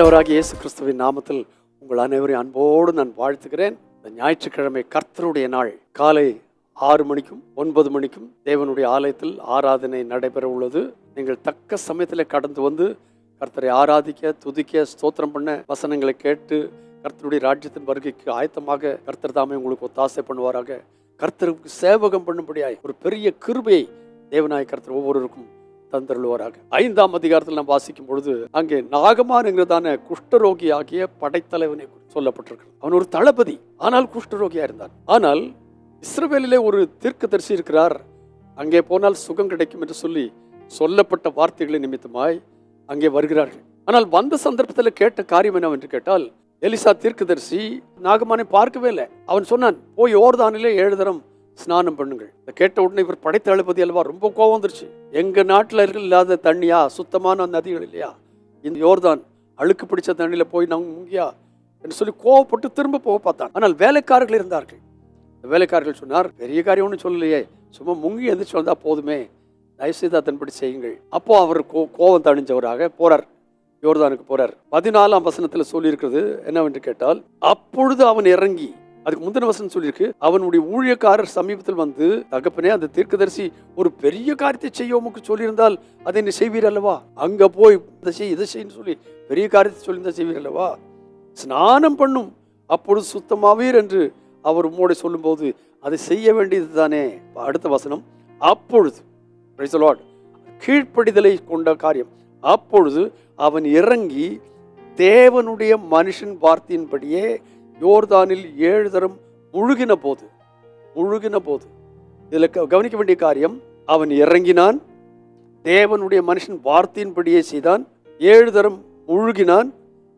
ஆண்டவராகிய இயேசு கிறிஸ்துவின் நாமத்தில் உங்கள் அனைவரையும் அன்போடு நான் வாழ்த்துகிறேன். இந்த ஞாயிற்றுக்கிழமை கர்த்தருடைய நாள். காலை 6 மணிக்கும் 9 மணிக்கும் தேவனுடைய ஆலயத்தில் ஆராதனை நடைபெற உள்ளது. நீங்கள் தக்க சமயத்தில் கடந்து வந்து கர்த்தரை ஆராதிக்க, துதிக்க, ஸ்தோத்திரம் பண்ண, வசனங்களை கேட்டு கர்த்தருடைய ராஜ்யத்தின் வருகைக்கு ஆயத்தமாக கர்த்தர் தாமே உங்களுக்கு ஒத்தாசை பண்ணுவாராக. கர்த்தருக்கு சேவகம் பண்ணும்படியாய் ஒரு பெரிய கிருபையை தேவனாய் கர்த்தர் ஒவ்வொருவருக்கும் தந்தருள்வாராக. 5ஆம் அதிகாரத்தில் நாம் வாசிக்கும் பொழுது அங்கே நாகமான் என்கிறதான குஷ்டரோகி ஆகிய படைத்தலைவனை சொல்லப்பட்டிருக்கிறது. அவன் ஒரு தளபதி, ஆனால் குஷ்டரோகியா இருந்தான். ஆனால் இஸ்ரவேலிலே ஒரு தீர்க்கதரிசி இருக்கிறார், அங்கே போனால் சுகம் கிடைக்கும் என்று சொல்லி சொல்லப்பட்ட வார்த்தைகளின் நிமித்தமாய் அங்கே வருகிறார்கள். ஆனால் வந்த சந்தர்ப்பத்தில் கேட்ட காரியம் என்னவென்று கேட்டால், எலிசா தீர்க்கதரிசி நாகமானை பார்க்கவே இல்லை. அவன் சொன்னான், போய் யோர்தானிலே 7 தரம் ஸ்நானம் பண்ணுங்கள். இதை கேட்ட உடனே இவர் படைத்தளபதி அல்லவா, ரொம்ப கோபம் வந்துருச்சு. எங்க நாட்டில் இல்லாத தண்ணியா, சுத்தமான நதிகள் இல்லையா, இந்த யோர்தான் அழுக்கு பிடிச்ச தண்ணியில போய் நாங்கள் முங்கியா என்று சொல்லி கோவப்பட்டு திரும்ப போக பார்த்தான். ஆனால் வேலைக்காரர்கள் இருந்தார்கள். வேலைக்காரர்கள் சொன்னார், பெரிய காரியம் ஒன்றும் சொல்லலையே, சும்மா முங்கி எந்திரிச்சு வந்தா போதுமே, தயவுசெய்து அதன்படி செய்யுங்கள். அப்போ அவர் கோபம் தணிஞ்சவராக போறார், யோர்தானுக்கு போறார். 14ஆம் வசனத்துல சொல்லி இருக்கிறது என்னவென்று கேட்டால், அப்பொழுது அவன் இறங்கி, அதுக்கு முந்தின வசனம் சொல்லியிருக்கு, அவனுடைய ஊழியக்காரர் சமீபத்தில் வந்து, தகப்பனே அந்த தீர்க்கதரிசி ஒரு பெரிய காரியத்தை செய்ய உமக்கு சொல்லியிருந்தால் அதை நீ செய்வீர் அல்லவா, அங்க போய் இதை செய்யு சொல்லி பெரிய காரியத்தை சொல்லியிருந்தா செய்வீர் அல்லவா, ஸ்நானம் பண்ணும் அப்பொழுது சுத்தமாவீர் என்று அவர் உம்மோட சொல்லும் போது அதை செய்ய வேண்டியது தானே. அடுத்த வசனம், அப்பொழுது கீழ்ப்படிதலை கொண்ட காரியம். அப்பொழுது அவன் இறங்கி தேவனுடைய மனுஷன் வார்த்தையின்படியே யோர்தானில் 7 தரம் முழுகின போது இதுல கவனிக்க வேண்டிய காரியம், அவன் இறங்கினான், தேவனுடைய மனுஷன் வார்த்தையின்படியே செய்தான், 7 தரம் முழுகினான்.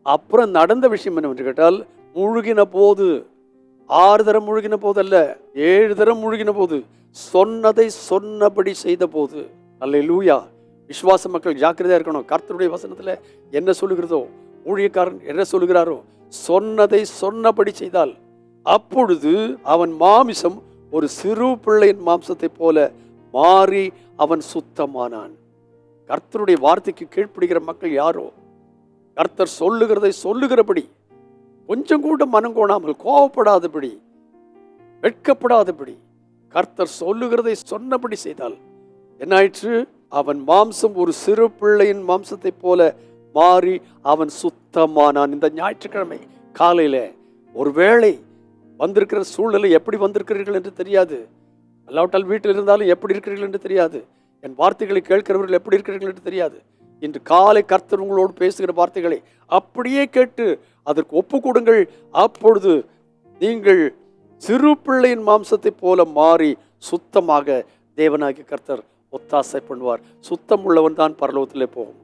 அப்புறம் நடந்த விஷயம் என்னவென்று கேட்டால், முழுகின போது 6 தரம் முழுகின போது அல்ல, 7 தரம் முழுகின போது, சொன்னதை சொன்னபடி செய்த போது. அல்லேலூயா. விசுவாச மக்கள் ஜாக்கிரதையா இருக்கணும். கர்த்தருடைய வசனத்துல என்ன சொல்லுகிறதோ, ஊழியக்காரன் என்ன சொல்லுகிறாரோ, சொன்னதை சொன்னபடி செய்தால், அப்பொழுது அவன் மாமிசம் ஒரு சிறு பிள்ளையின் மாம்சத்தை போல மாறி அவன் சுத்தமானான். கர்த்தருடைய வார்த்தைக்கு கீழ்ப்படுகிற மக்கள் யாரோ, கர்த்தர் சொல்லுகிறதை சொல்லுகிறபடி, கொஞ்சம் கூட மனம் கோணாமல், கோபப்படாதபடி, வெட்கப்படாதபடி கர்த்தர் சொல்லுகிறதை சொன்னபடி செய்தால் என்னாயிற்று, அவன் மாம்சம் ஒரு சிறு பிள்ளையின் மாம்சத்தை போல மாறி அவன் சுத்தமானான். இந்த ஞாயிற்றுக்கிழமை காலையில ஒருவேளை வந்திருக்கிற சூழ்நிலை எப்படி வந்திருக்கிறீர்கள் என்று தெரியாது, அல்லாவிட்டால் வீட்டில் இருந்தாலும் எப்படி இருக்கிறீர்கள் என்று தெரியாது, என் வார்த்தைகளை கேட்கிறவர்கள் எப்படி இருக்கிறீர்கள் என்று தெரியாது. இன்று காலை கர்த்தர் உங்களோடு பேசுகிற வார்த்தைகளை அப்படியே கேட்டு அதற்கு ஒப்பு கொடுங்கள். அப்பொழுது நீங்கள் சிறு பிள்ளையின் மாம்சத்தை போல மாறி சுத்தமாக தேவனாகிய கர்த்தர் ஒத்தாசை பண்ணுவார். சுத்தம் உள்ளவன் தான் பரலோகத்திலே போகும்.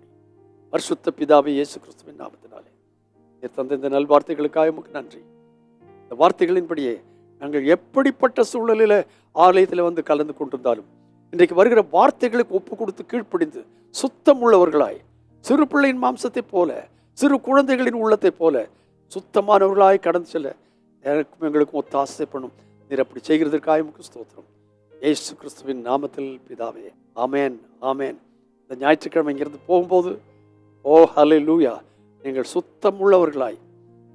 பரிசுத்த பிதாவே இயேசு கிறிஸ்துவின் நாமத்தினாலே தந்த இந்த நல்வார்த்தைகளுக்காக உமக்கு நன்றி. இந்த வார்த்தைகளின்படியே நாங்கள் எப்படிப்பட்ட சூழலில் ஆலயத்தில் வந்து கலந்து கொண்டிருந்தாலும் இன்றைக்கு வருகிற வார்த்தைகளுக்கு ஒப்பு கொடுத்து கீழ்ப்படிந்து சுத்தம் உள்ளவர்களாய், சிறு பிள்ளையின் மாம்சத்தை போல, சிறு குழந்தைகளின் உள்ளத்தை போல சுத்தமானவர்களாய் கடந்து செல்ல எனக்கும் எங்களுக்கும் ஒத்தாசை பண்ணும். நீர் அப்படி செய்கிறதற்காக உமக்கு ஸ்தோத்திரம். இயேசு கிறிஸ்துவின் நாமத்தில் பிதாவே, ஆமேன், ஆமேன். இந்த ஞாயிற்றுக்கிழமை இங்கிருந்து போகும்போது, ஓ ஹல்லேலூயா, நீங்கள் சுத்தம் உள்ளவர்களாய்,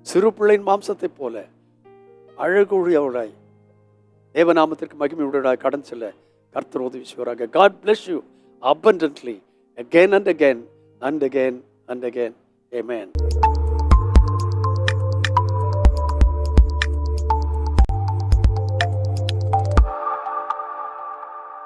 சிறு பிள்ளையின் மாம்சத்தை போல அழகுடையவர்களாய், தேவநாமத்திற்கு மகிமையுடையவர்களாய் கடந்து செல்ல கர்த்தர் உதவி செய்வாராக. God bless you abundantly again and again and again and again. Amen.